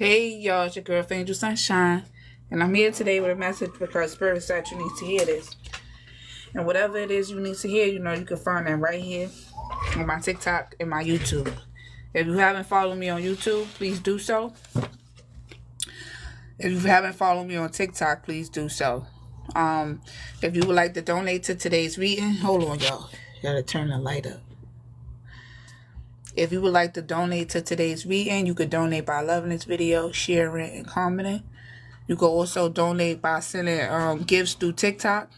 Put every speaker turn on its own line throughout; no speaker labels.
Hey y'all, it's your girl Angel Sunshine, and I'm here today with a message because Spirit said you need to hear this. And whatever it is you need to hear, you can find that right here on my TikTok and my YouTube. If you haven't followed me on YouTube, please do so. If you haven't followed me on TikTok, please do so. If you would like to donate to today's reading, hold on y'all, gotta turn the light up. If you would like to donate to today's reading, you could donate by loving this video, sharing, and commenting. You could also donate by sending gifts through TikTok.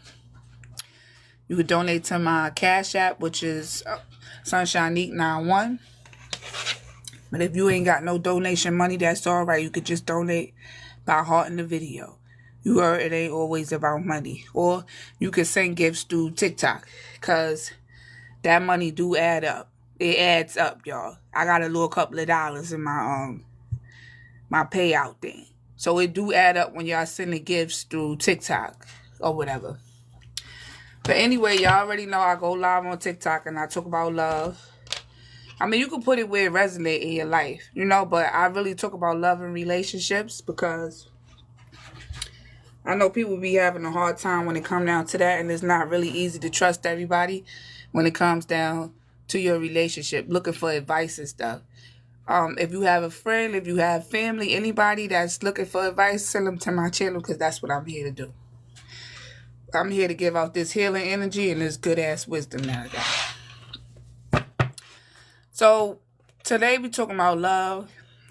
You could donate to my CashApp, which is SunshineNeek91. But if you ain't got no donation money, that's all right. You could just donate by hearting the video. You heard it ain't always about money. Or you could send gifts through TikTok, because that money do add up. It adds up, y'all. I got a little couple of dollars in my my payout thing. So it do add up when y'all sending gifts through TikTok or whatever. But anyway, y'all already know I go live on TikTok and I talk about love. I mean, you can put it where it resonates in your life, but I really talk about love and relationships because I know people be having a hard time when it comes down to that, and it's not really easy to trust everybody when it comes down to your relationship, looking for advice and stuff. If you have a friend, if you have family, anybody that's looking for advice, send them to my channel, because that's what I'm here to do. I'm here to give out this healing energy and this good ass wisdom that I got. So today we're talking about love,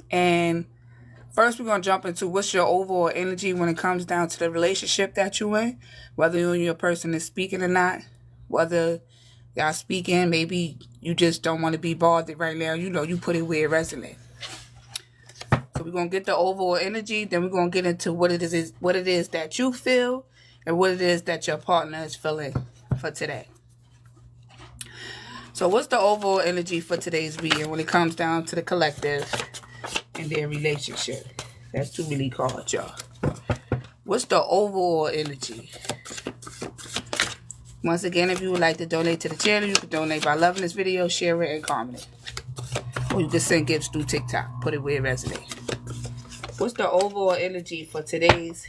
and first we're going to jump into what's your overall energy when it comes down to the relationship that you're in, whether you and your person is speaking or not, whether y'all speaking, maybe you just don't want to be bothered right now. You put it where it resonates. So we're going to get the overall energy. Then we're going to get into what it is that you feel and what it is that your partner is feeling for today. So what's the overall energy for today's reading when it comes down to the collective and their relationship? That's too many cards, y'all. What's the overall energy? Once again, if you would like to donate to the channel, you can donate by loving this video, share it, and comment it. Or you can send gifts through TikTok. Put it where it resonates. What's the overall energy for today's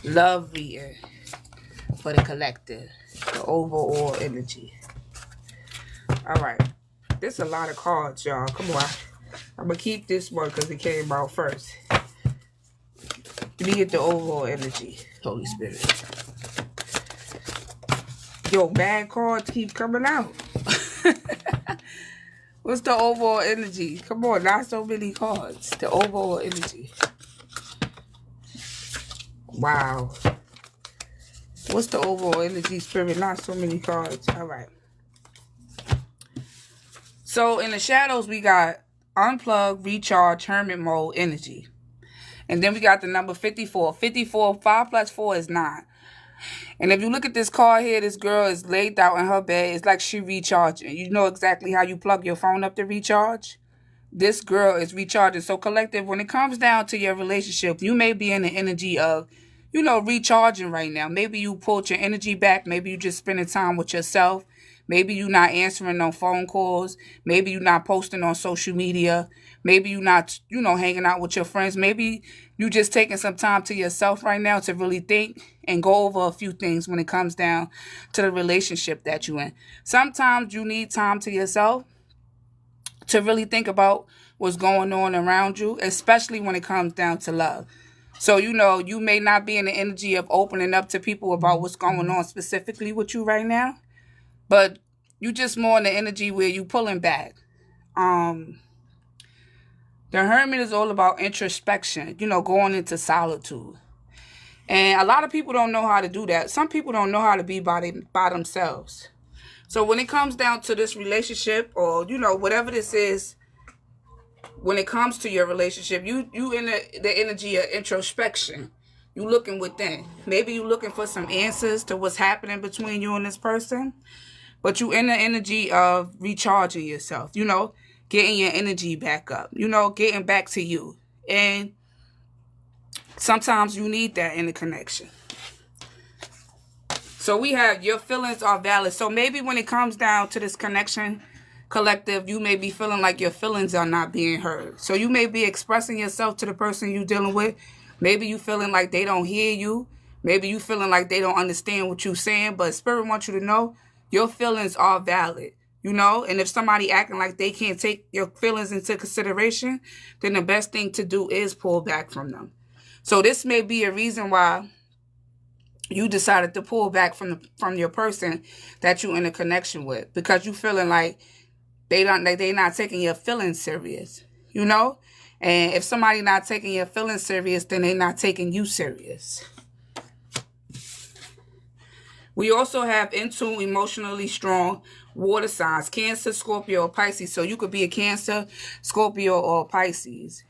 love reading for the collective? The overall energy. Alright. There's a lot of cards, y'all. Come on. I'm going to keep this one because it came out first. Let me get the overall energy, Holy Spirit. Yo, bad cards keep coming out. What's the overall energy? Come on, not so many cards. The overall energy. Wow. What's the overall energy, Spirit? Not so many cards. All right. So, in the shadows, we got unplug, recharge, hermit mode, energy. And then we got the number 54. 54, 5 plus 4 is 9. And if you look at this card here, this girl is laid out in her bed. It's like she recharging. You know exactly how you plug your phone up to recharge? This girl is recharging. So collective, when it comes down to your relationship, you may be in the energy of, recharging right now. Maybe you pulled your energy back. Maybe you just spending time with yourself. Maybe you're not answering no phone calls. Maybe you're not posting on social media. Maybe you're not, hanging out with your friends. Maybe you just taking some time to yourself right now to really think and go over a few things when it comes down to the relationship that you're in. Sometimes you need time to yourself to really think about what's going on around you, especially when it comes down to love. So, you may not be in the energy of opening up to people about what's going on specifically with you right now, but you just more in the energy where you pulling back. The hermit is all about introspection, going into solitude. And a lot of people don't know how to do that. Some people don't know how to be by themselves. So when it comes down to this relationship or, whatever this is, when it comes to your relationship, you in the energy of introspection. You looking within. Maybe you looking for some answers to what's happening between you and this person. But you in the energy of recharging yourself, getting your energy back up, getting back to you. And sometimes you need that in the connection. So we have your feelings are valid. So maybe when it comes down to this connection, collective, you may be feeling like your feelings are not being heard. So you may be expressing yourself to the person you're dealing with. Maybe you feeling like they don't hear you. Maybe you feeling like they don't understand what you're saying. But Spirit wants you to know your feelings are valid. You know, and if somebody acting like they can't take your feelings into consideration, then the best thing to do is pull back from them. So this may be a reason why you decided to pull back from your person that you're in a connection with, because you feeling like they not taking your feelings serious, you know? And if somebody not taking your feelings serious, then they not taking you serious. We also have in tune, emotionally strong water signs, Cancer, Scorpio, or Pisces. So you could be a Cancer, Scorpio, or Pisces.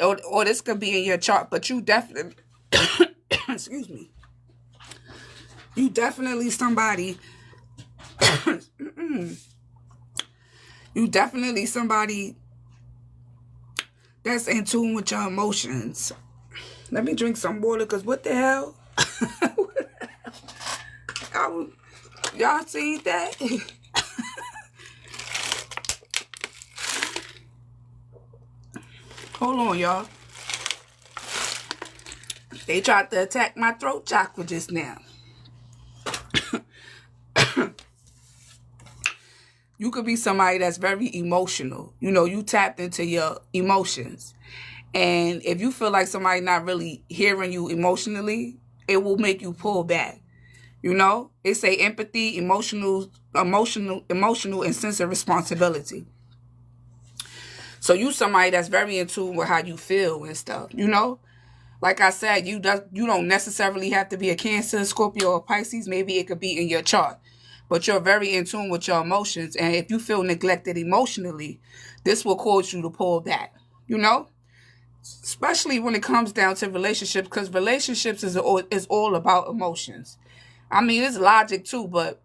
Or this could be in your chart, but you definitely, excuse me, you definitely somebody, you definitely somebody that's in tune with your emotions. Let me drink some water, because what the hell? Y'all seen that? Hold on, y'all. They tried to attack my throat chakra just now. You could be somebody that's very emotional. You know, you tapped into your emotions. And if you feel like somebody not really hearing you emotionally, it will make you pull back. You know, they say empathy, emotional, and sense of responsibility. So you somebody that's very in tune with how you feel and stuff, you know? Like I said, you don't necessarily have to be a Cancer, Scorpio, or Pisces. Maybe it could be in your chart. But you're very in tune with your emotions. And if you feel neglected emotionally, this will cause you to pull back, you know? Especially when it comes down to relationships, because relationships is all about emotions. I mean, it's logic too, but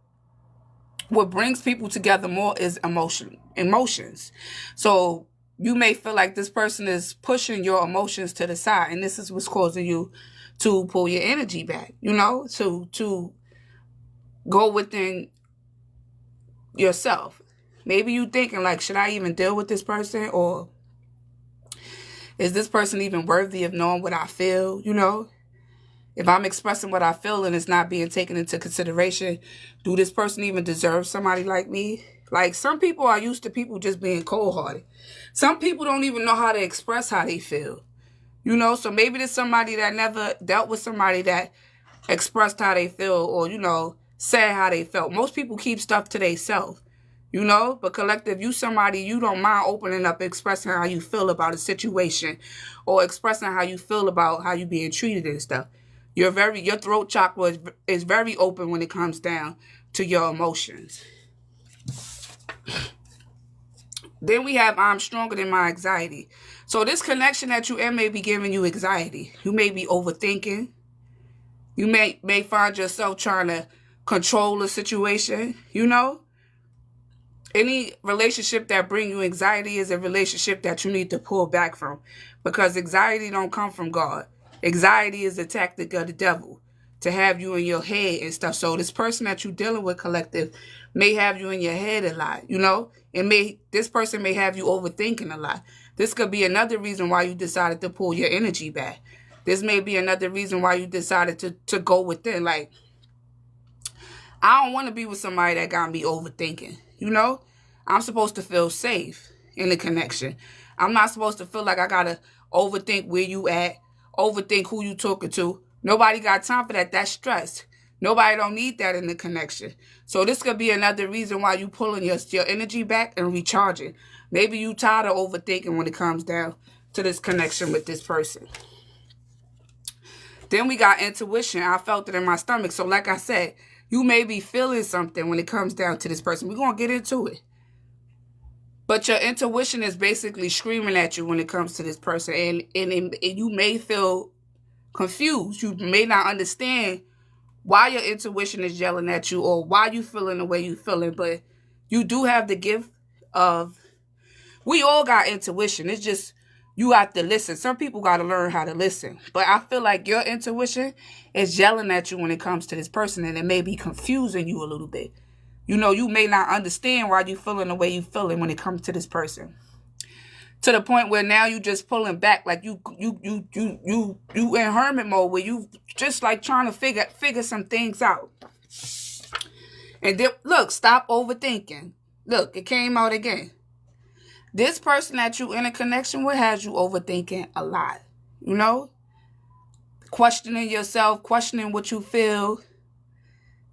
what brings people together more is emotions. So you may feel like this person is pushing your emotions to the side, and this is what's causing you to pull your energy back, you know, to go within yourself. Maybe you thinking like, should I even deal with this person? Or is this person even worthy of knowing what I feel, you know? If I'm expressing what I feel and it's not being taken into consideration, do this person even deserve somebody like me? Like, some people are used to people just being cold-hearted. Some people don't even know how to express how they feel. You know, so maybe there's somebody that never dealt with somebody that expressed how they feel, or, you know, said how they felt. Most people keep stuff to themselves, you know? But collective, you somebody, you don't mind opening up, expressing how you feel about a situation, or expressing how you feel about how you being treated and stuff. Your throat chakra is very open when it comes down to your emotions. Then we have I'm stronger than my anxiety. So this connection that you're in may be giving you anxiety. You may be overthinking. You may find yourself trying to control a situation, you know? Any relationship that brings you anxiety is a relationship that you need to pull back from, because anxiety don't come from God. Anxiety is a tactic of the devil to have you in your head and stuff. So this person that you're dealing with, collective, may have you in your head a lot, you know? This person may have you overthinking a lot. This could be another reason why you decided to pull your energy back. This may be another reason why you decided to go within. Like, I don't want to be with somebody that got me overthinking, you know? I'm supposed to feel safe in the connection. I'm not supposed to feel like I got to overthink where you at, overthink who you talking to. Nobody got time for that. That's stress. Nobody don't need that in the connection. So this could be another reason why you pulling your energy back and recharging. Maybe you tired of overthinking when it comes down to this connection with this person. Then we got intuition. I felt it in my stomach. So like I said, you may be feeling something when it comes down to this person. We're going to get into it. But your intuition is basically screaming at you when it comes to this person. And you may feel confused. You may not understand why your intuition is yelling at you or why you feeling the way you feeling. But you do have the gift of... We all got intuition. It's just you have to listen. Some people got to learn how to listen. But I feel like your intuition is yelling at you when it comes to this person. And it may be confusing you a little bit. You know, you may not understand why you feeling the way you feeling when it comes to this person. To the point where now you just pulling back, like you in hermit mode, where you just like trying to figure some things out. And then look, stop overthinking. Look, it came out again. This person that you in a connection with has you overthinking a lot. You know, questioning yourself, questioning what you feel.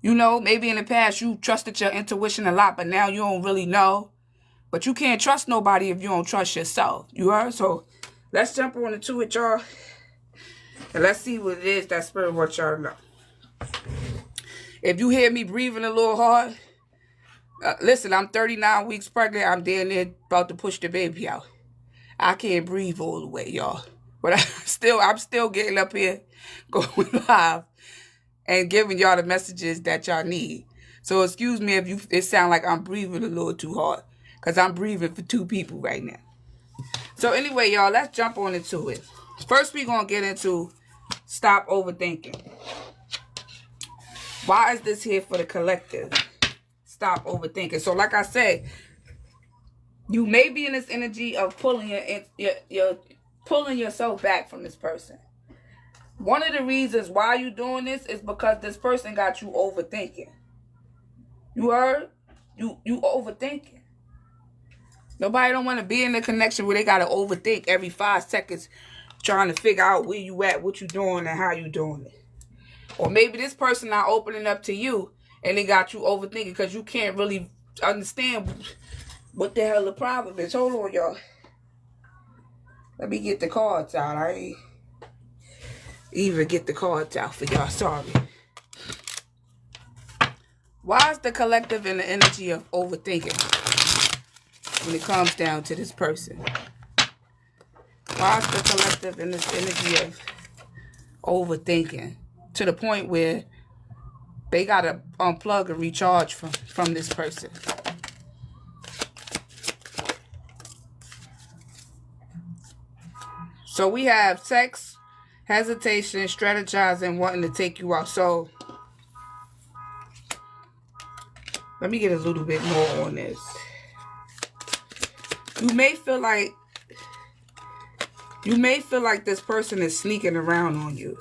You know, maybe in the past you trusted your intuition a lot, but now you don't really know. But you can't trust nobody if you don't trust yourself. You heard? So let's jump on into it, y'all. And let's see what it is that Spirit wants y'all to know. If you hear me breathing a little hard, listen, I'm 39 weeks pregnant. I'm down there about to push the baby out. I can't breathe all the way, y'all. But I'm still getting up here, going live, and giving y'all the messages that y'all need. So excuse me if it sound like I'm breathing a little too hard. Because I'm breathing for 2 people right now. So anyway, y'all, let's jump on into it. First, we're going to get into stop overthinking. Why is this here for the collective? Stop overthinking. So like I said, you may be in this energy of pulling pulling yourself back from this person. One of the reasons why you're doing this is because this person got you overthinking. You heard? You overthinking. Nobody don't want to be in a connection where they got to overthink every 5 seconds trying to figure out where you at, what you doing, and how you doing it. Or maybe this person not opening up to you and they got you overthinking because you can't really understand what the hell the problem is. Hold on, y'all. Let me get the cards out. I ain't even get the cards out for y'all. Sorry. Why is the collective in the energy of overthinking when it comes down to this person? Why is the collective in this energy of overthinking to the point where they got to unplug and recharge from this person? So we have sex, hesitation, strategizing, wanting to take you out. So let me get a little bit more on this. You may feel like this person is sneaking around on you,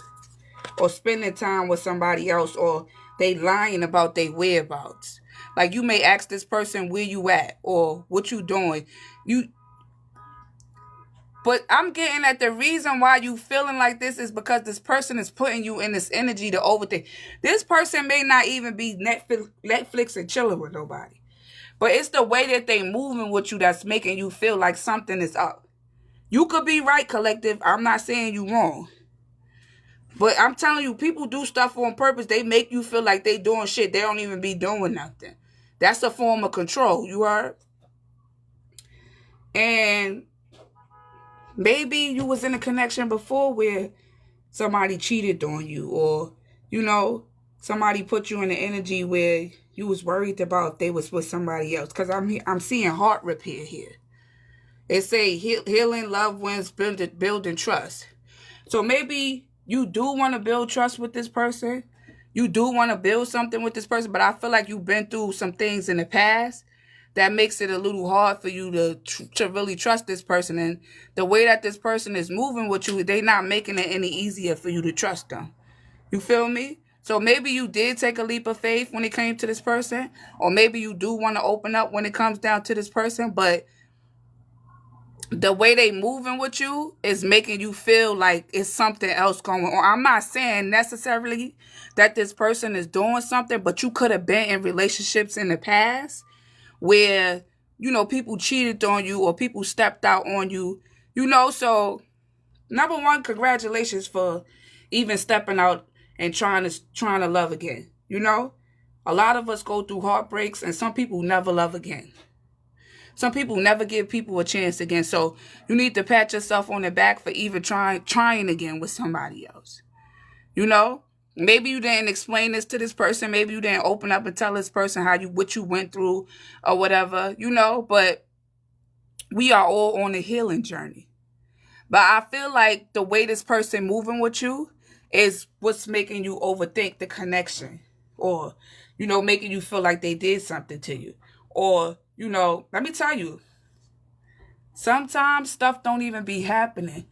or spending time with somebody else, or they lying about their whereabouts. Like you may ask this person where you at or what you doing. But I'm getting at the reason why you feeling like this is because this person is putting you in this energy to overthink. This person may not even be Netflix and chilling with nobody. But it's the way that they moving with you that's making you feel like something is up. You could be right, collective. I'm not saying you wrong. But I'm telling you, people do stuff on purpose. They make you feel like they doing shit. They don't even be doing nothing. That's a form of control. You heard? And maybe you was in a connection before where somebody cheated on you, or, you know, somebody put you in an energy where you was worried about they was with somebody else. Because I'm seeing heart repair here. It say healing, loved ones, building trust. So maybe you do want to build trust with this person. You do want to build something with this person. But I feel like you've been through some things in the past that makes it a little hard for you to really trust this person. And the way that this person is moving with you, they not making it any easier for you to trust them. You feel me? So maybe you did take a leap of faith when it came to this person. Or maybe you do want to open up when it comes down to this person. But the way they moving with you is making you feel like it's something else going on. I'm not saying necessarily that this person is doing something, but you could have been in relationships in the past where, you know, people cheated on you or people stepped out on you, you know. So number one, congratulations for even stepping out and trying to love again. You know, a lot of us go through heartbreaks, and some people never love again. Some people never give people a chance again. So you need to pat yourself on the back for even trying again with somebody else. You know, maybe you didn't explain this to this person. Maybe you didn't open up and tell this person what you went through or whatever, you know, but we are all on a healing journey. But I feel like the way this person moving with you is what's making you overthink the connection, or making you feel like they did something to you. Or, let me tell you, sometimes stuff don't even be happening.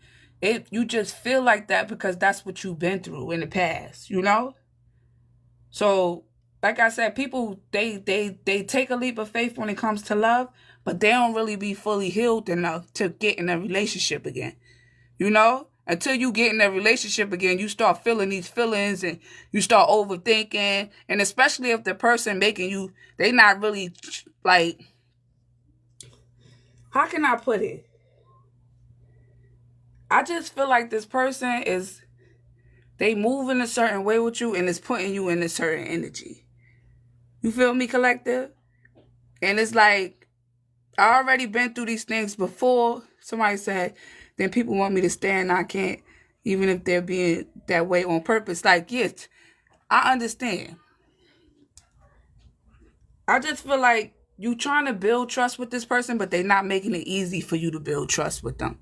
You just feel like that because that's what you've been through in the past, So, like I said, people, they take a leap of faith when it comes to love, but they don't really be fully healed enough to get in a relationship again. Until you get in a relationship again, you start feeling these feelings and you start overthinking. And especially if the person making you, they not really like, how can I put it? I just feel like this person they move in a certain way with you and it's putting you in a certain energy. You feel me, collective? And it's like, I already been through these things before. Somebody said, then people want me to stay and I can't, even if they're being that way on purpose. Like, yes, I understand. I just feel like you trying to build trust with this person, but they're not making it easy for you to build trust with them.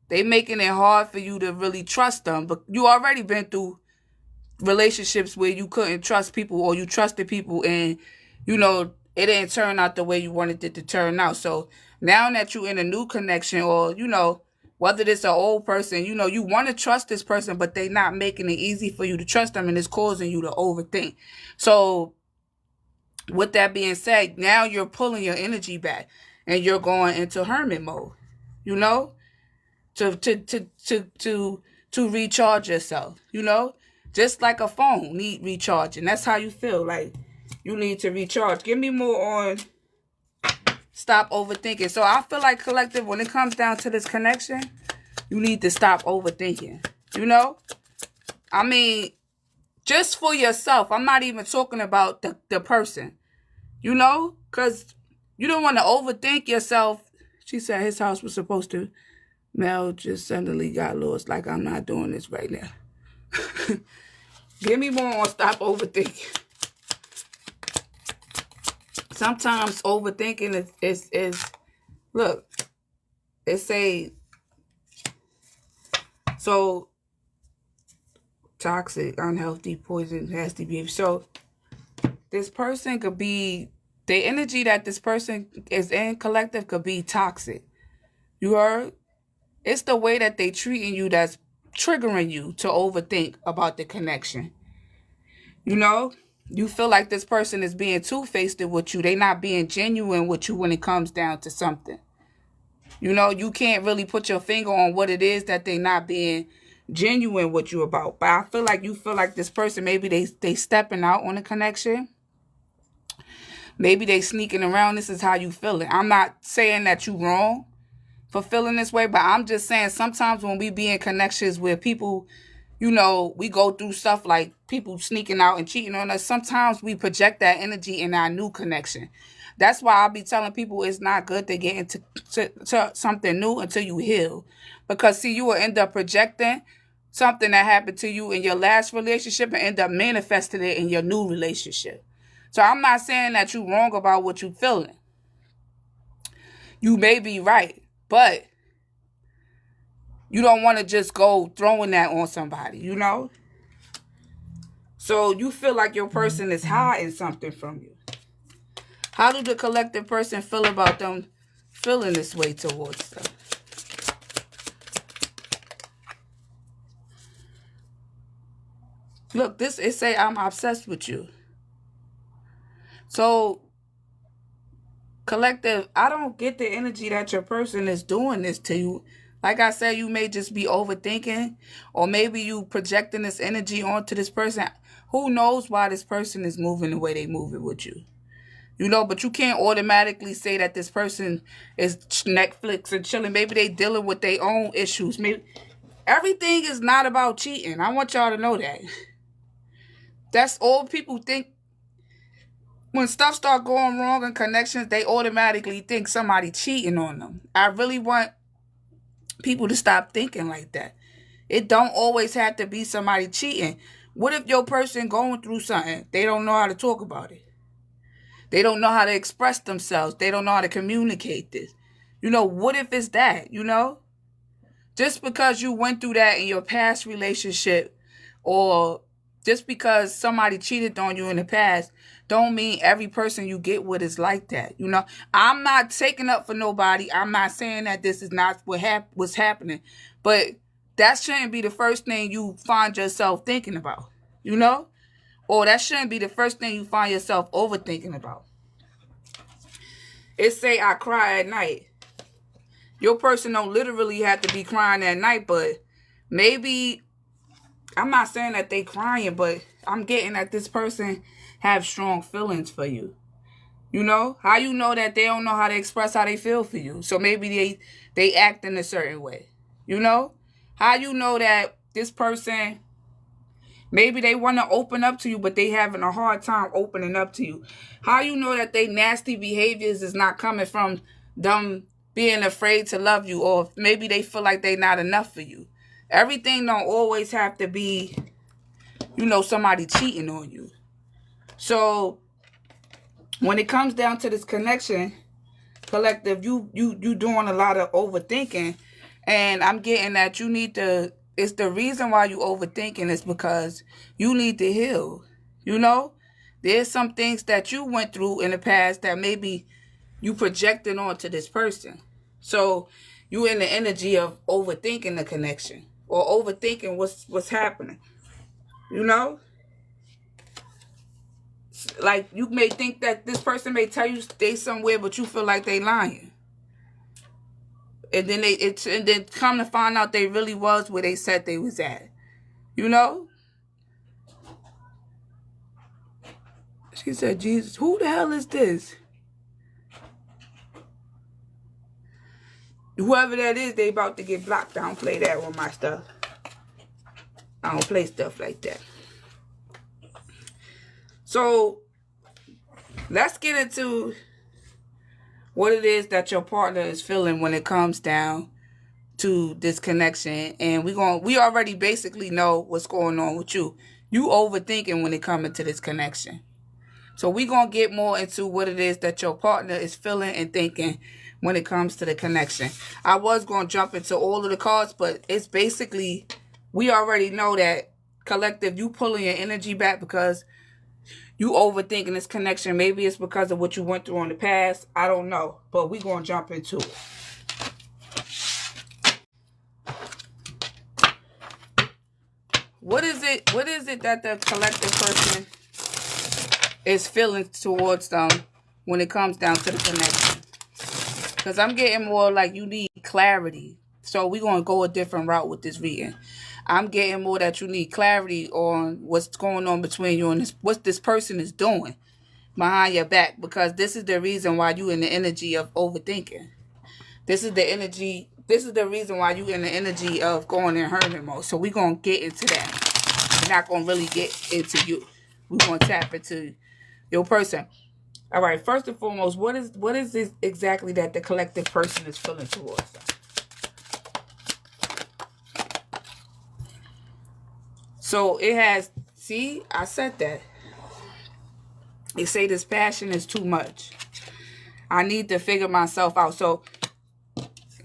They making it hard for you to really trust them. But you already been through relationships where you couldn't trust people or you trusted people and, it didn't turn out the way you wanted it to turn out. So now that you're in a new connection or, whether it's an old person, you want to trust this person, but they not making it easy for you to trust them and it's causing you to overthink. So with that being said, now you're pulling your energy back and you're going into hermit mode, to recharge yourself, just like a phone need recharging. That's how you feel like you need to recharge. Give me more on stop overthinking. So I feel like, collective, when it comes down to this connection, you need to stop overthinking. I mean, just for yourself. I'm not even talking about the person, because you don't want to overthink yourself. She said his house was supposed to. Mel just suddenly got lost. Like, I'm not doing this right now. Give me more on stop overthinking. Sometimes overthinking is look, so toxic, unhealthy, poison, nasty behavior. So this person could be, the energy that this person is in, collective, could be toxic. You heard? It's the way that they treating you that's triggering you to overthink about the connection. You feel like this person is being two-faced with you. They not being genuine with you when it comes down to something. You can't really put your finger on what it is that they not being genuine with you about. But I feel like you feel like this person, maybe they stepping out on a connection. Maybe they sneaking around. This is how you feel it. I'm not saying that you wrong for feeling this way, but I'm just saying sometimes when we be in connections with people, we go through stuff like people sneaking out and cheating on us. Sometimes we project that energy in our new connection. That's why I'll be telling people it's not good to get into to something new until you heal. Because, see, you will end up projecting something that happened to you in your last relationship and end up manifesting it in your new relationship. So I'm not saying that you're wrong about what you're feeling. You may be right, but you don't want to just go throwing that on somebody, So you feel like your person is hiding something from you. How do the collective person feel about them feeling this way towards them? Look, it say I'm obsessed with you. So, collective, I don't get the energy that your person is doing this to you. Like I said, you may just be overthinking, or maybe you projecting this energy onto this person. Who knows why this person is moving the way they move it with you? But you can't automatically say that this person is Netflix and chilling. Maybe they dealing with their own issues. Maybe everything is not about cheating. I want y'all to know that. That's all people think. When stuff start going wrong in connections, they automatically think somebody cheating on them. I really want people to stop thinking like that. It don't always have to be somebody cheating. What if your person going through something? They don't know how to talk about it. They don't know how to express themselves. They don't know how to communicate this. What if it's that, Just because you went through that in your past relationship, or Just because somebody cheated on you in the past don't mean every person you get with is like that. You know, I'm not taking up for nobody. I'm not saying that this is not what's happening. But that shouldn't be the first thing you find yourself thinking about. You know? Or that shouldn't be the first thing you find yourself overthinking about. It say I cry at night. Your person don't literally have to be crying at night, but maybe, I'm not saying that they crying, but I'm getting that this person have strong feelings for you. You know? How you know that they don't know how to express how they feel for you? So maybe they act in a certain way. You know? How you know that this person, maybe they want to open up to you, but they having a hard time opening up to you? How you know that they nasty behaviors is not coming from them being afraid to love you, or maybe they feel like they not enough for you? Everything don't always have to be, you know, somebody cheating on you. So when it comes down to this connection, collective, you doing a lot of overthinking, and I'm getting that you need to, it's the reason why you overthinking is because you need to heal. You know, there's some things that you went through in the past that maybe you projected onto this person. So you in the energy of overthinking the connection, or overthinking what's happening. You know? Like, you may think that this person may tell you they somewhere, but you feel like they lying. And then and then come to find out they really was where they said they was at. You know? She said, Jesus, who the hell is this? Whoever that is, they about to get blocked. I don't play that with my stuff. I don't play stuff like that. So, let's get into what it is that your partner is feeling when it comes down to this connection. And we already basically know what's going on with you. You overthinking when it comes into this connection. So we're going to get more into what it is that your partner is feeling and thinking when it comes to the connection. I was going to jump into all of the cards, but it's basically, we already know that, collective, you pulling your energy back because you overthinking this connection. Maybe it's because of what you went through in the past. I don't know. But we're going to jump into it. What is it that the collective person is feeling towards them when it comes down to the connection? Because I'm getting more like you need clarity. So we're going to go a different route with this reading. I'm getting more that you need clarity on what's going on between you and what this person is doing behind your back. Because this is the reason why you in the energy of overthinking. This is the reason why you in the energy of going in hermit mode. So we're going to get into that. We're not going to really get into you. We're going to tap into your person. All right, first and foremost, what is this exactly that the collective person is feeling towards them? So it has, see, I said that. They say this passion is too much. I need to figure myself out. So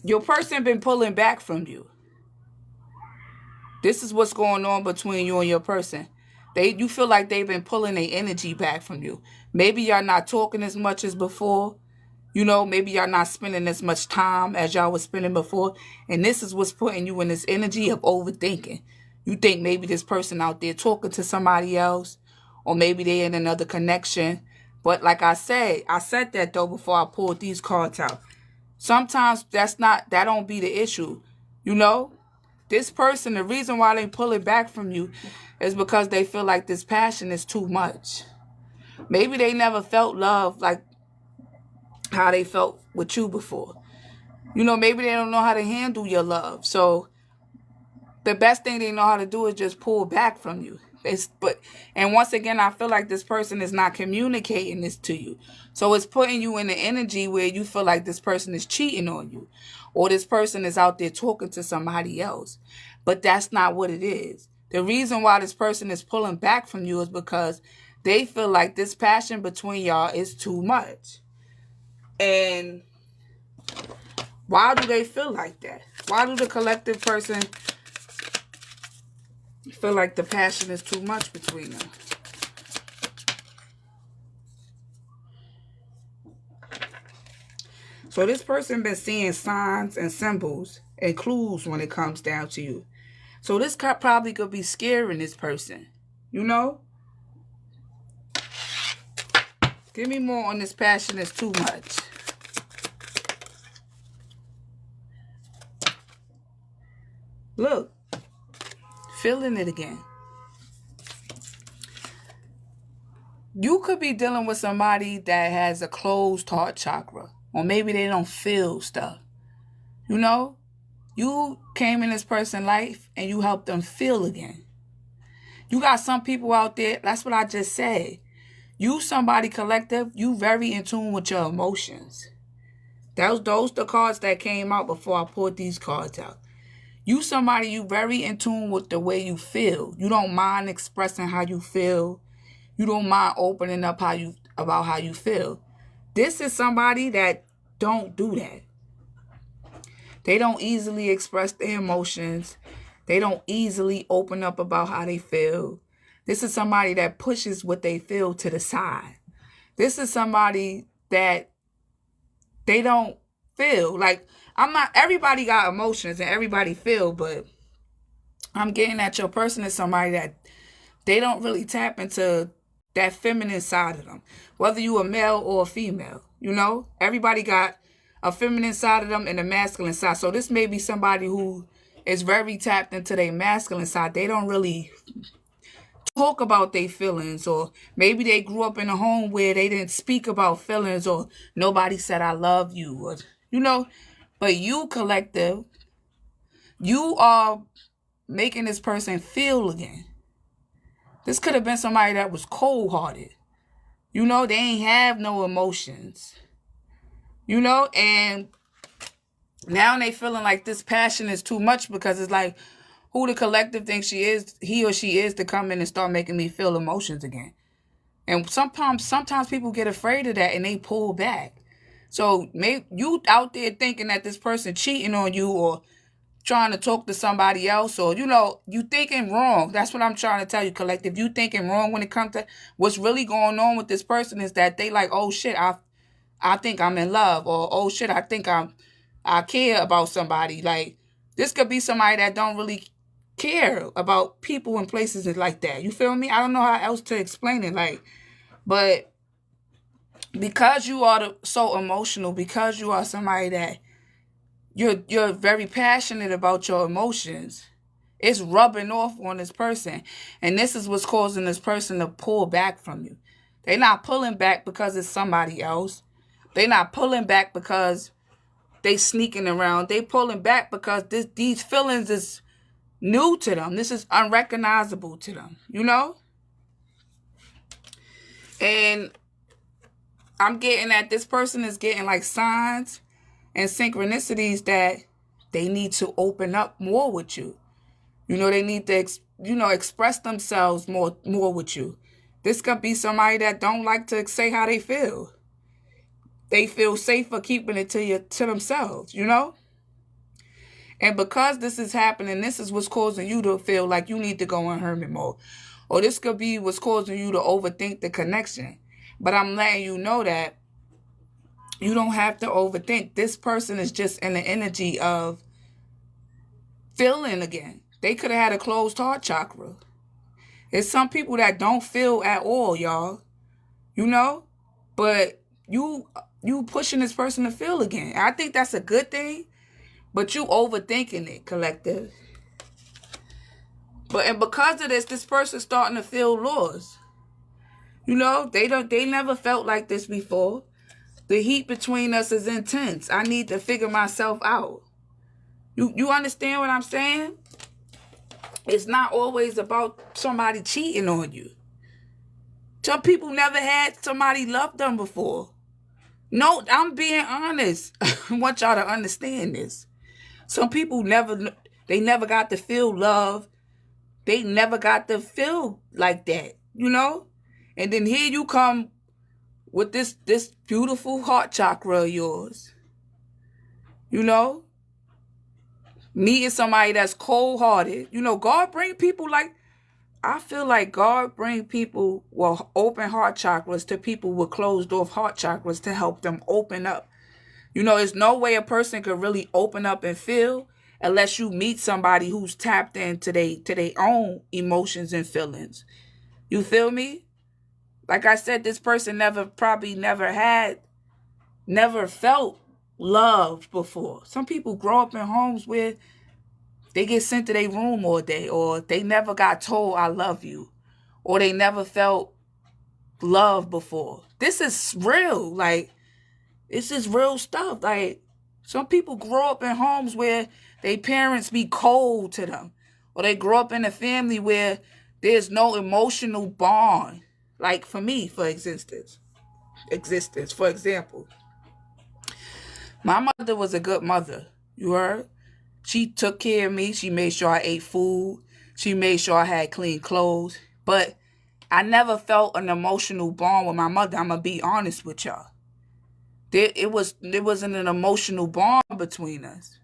your person been pulling back from you. This is what's going on between you and your person. You feel like they've been pulling their energy back from you. Maybe y'all not talking as much as before. You know, maybe y'all not spending as much time as y'all was spending before. And this is what's putting you in this energy of overthinking. You think maybe this person out there talking to somebody else, or maybe they're in another connection. But like I said that though before I pulled these cards out. Sometimes that don't be the issue. You know, this person, the reason why they pull it back from you is because they feel like this passion is too much. Maybe they never felt love like how they felt with you before. You know, maybe they don't know how to handle your love. So the best thing they know how to do is just pull back from you. And once again, I feel like this person is not communicating this to you. So it's putting you in the energy where you feel like this person is cheating on you, or this person is out there talking to somebody else. But that's not what it is. The reason why this person is pulling back from you is because they feel like this passion between y'all is too much. And why do they feel like that? Why do the collective person I feel like the passion is too much between them. So this person been seeing signs and symbols and clues when it comes down to you. So this probably could be scaring this person. You know? Give me more on this passion is too much. Look. Feeling it again. You could be dealing with somebody that has a closed heart chakra. Or maybe they don't feel stuff. You know? You came in this person's life and you helped them feel again. You got some people out there, that's what I just said. You somebody collective, you very in tune with your emotions. Those the cards that came out before I pulled these cards out. You somebody, you very in tune with the way you feel. You don't mind expressing how you feel. You don't mind opening up about how you feel. This is somebody that don't do that. They don't easily express their emotions. They don't easily open up about how they feel. This is somebody that pushes what they feel to the side. This is somebody that they don't feel. Like, everybody got emotions and everybody feel, but I'm getting at your person is somebody that they don't really tap into that feminine side of them. Whether you a male or a female, you know? Everybody got a feminine side of them and a masculine side. So this may be somebody who is very tapped into their masculine side. They don't really talk about their feelings, or maybe they grew up in a home where they didn't speak about feelings, or nobody said I love you, or you know. But you collective, you are making this person feel again. This could have been somebody that was cold-hearted. You know, they ain't have no emotions. You know, and now they feeling like this passion is too much because it's like, who the collective thinks he or she is to come in and start making me feel emotions again. And sometimes people get afraid of that and they pull back. So maybe you out there thinking that this person cheating on you or trying to talk to somebody else, or, you know, you thinking wrong. That's what I'm trying to tell you, collective. You thinking wrong when it comes to what's really going on with this person is that they like, oh shit, I think I'm in love, or oh shit, I think I care about somebody. Like, this could be somebody that don't really care about people and places like that. You feel me? I don't know how else to explain it. Like, but because you are so emotional, because you are somebody that you're very passionate about your emotions, it's rubbing off on this person. And this is what's causing this person to pull back from you. They're not pulling back because it's somebody else. They're not pulling back because they sneaking around. They pulling back because these feelings is new to them. This is unrecognizable to them, you know? And I'm getting at this person is getting like signs and synchronicities that they need to open up more with you. You know, they need to, express themselves more with you. This could be somebody that don't like to say how they feel. They feel safer keeping it to themselves, you know? And because this is happening, this is what's causing you to feel like you need to go in hermit mode. Or this could be what's causing you to overthink the connection. But I'm letting you know that you don't have to overthink. This person is just in the energy of feeling again. They could have had a closed heart chakra. There's some people that don't feel at all, y'all. You know? But you pushing this person to feel again. I think that's a good thing. But you overthinking it, collective. And because of this person's starting to feel lost. You know, they never felt like this before. The heat between us is intense. I need to figure myself out. You understand what I'm saying? It's not always about somebody cheating on you. Some people never had somebody love them before. No, I'm being honest. I want y'all to understand this. Some people never got to feel love. They never got to feel like that, you know? And then here you come with this beautiful heart chakra of yours. You know? Meeting somebody that's cold-hearted. You know, God bring people like, I feel like God bring people with open heart chakras to people with closed off heart chakras to help them open up. You know, there's no way a person could really open up and feel unless you meet somebody who's tapped into their own emotions and feelings. You feel me? Like I said, this person probably never felt love before. Some people grow up in homes where they get sent to their room all day, or they never got told I love you, or they never felt love before. This is real. Like, this is real stuff. Like, some people grow up in homes where their parents be cold to them, or they grow up in a family where there's no emotional bond. Like for me, for example, my mother was a good mother. You heard? She took care of me. She made sure I ate food. She made sure I had clean clothes. But I never felt an emotional bond with my mother. I'm going to be honest with y'all. There wasn't an emotional bond between us.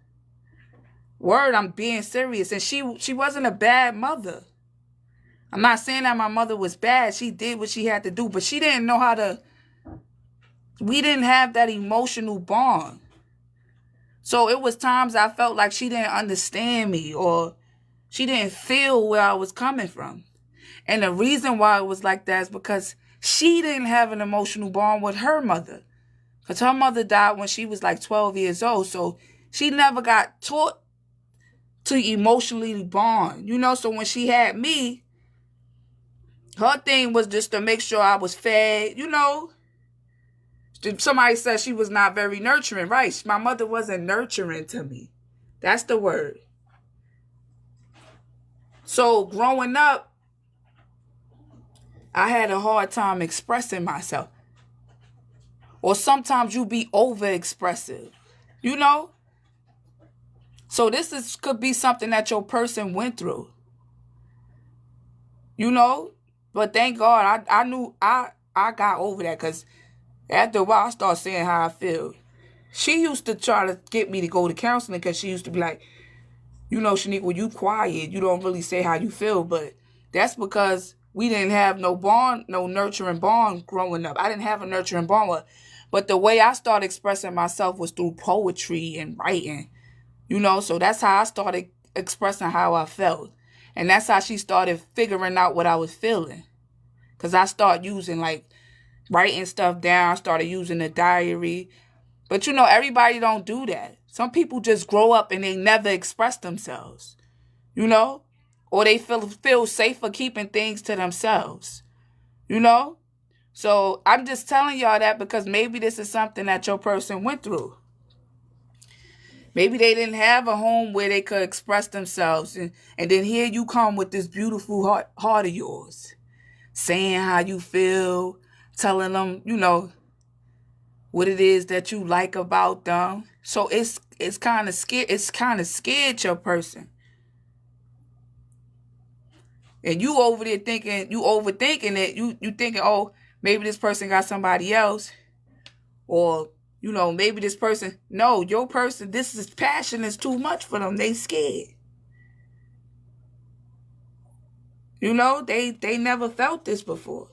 Word, I'm being serious. And she wasn't a bad mother. I'm not saying that my mother was bad. She did what she had to do. But she didn't know how to... We didn't have that emotional bond. So it was times I felt like she didn't understand me, or she didn't feel where I was coming from. And the reason why it was like that is because she didn't have an emotional bond with her mother. Because her mother died when she was like 12 years old. So she never got taught to emotionally bond. You know, so when she had me, her thing was just to make sure I was fed, you know. Somebody said she was not very nurturing. Right. My mother wasn't nurturing to me. That's the word. So growing up, I had a hard time expressing myself. Or sometimes you be over-expressive. You know? So could be something that your person went through. You know? But thank God I knew I got over that, because after a while, I started saying how I feel. She used to try to get me to go to counseling, because she used to be like, you know, Shaniqua, you quiet. You don't really say how you feel. But that's because we didn't have no bond, no nurturing bond growing up. I didn't have a nurturing bond with her. But the way I started expressing myself was through poetry and writing. You know, so that's how I started expressing how I felt. And that's how she started figuring out what I was feeling. Because I started using, like, writing stuff down. I started using a diary. But, you know, everybody don't do that. Some people just grow up and they never express themselves, you know? Or they feel safer keeping things to themselves, you know? So I'm just telling y'all that because maybe this is something that your person went through. Maybe they didn't have a home where they could express themselves. And then here you come with this beautiful heart of yours, saying how you feel, telling them, you know, what it is that you like about them. So it's kind of scared. It's kind of scared your person. And you over there thinking, you overthinking it. You thinking, oh, maybe this person got somebody else. Or, you know, maybe this person. No, your person, passion is too much for them. They scared. You know, they never felt this before.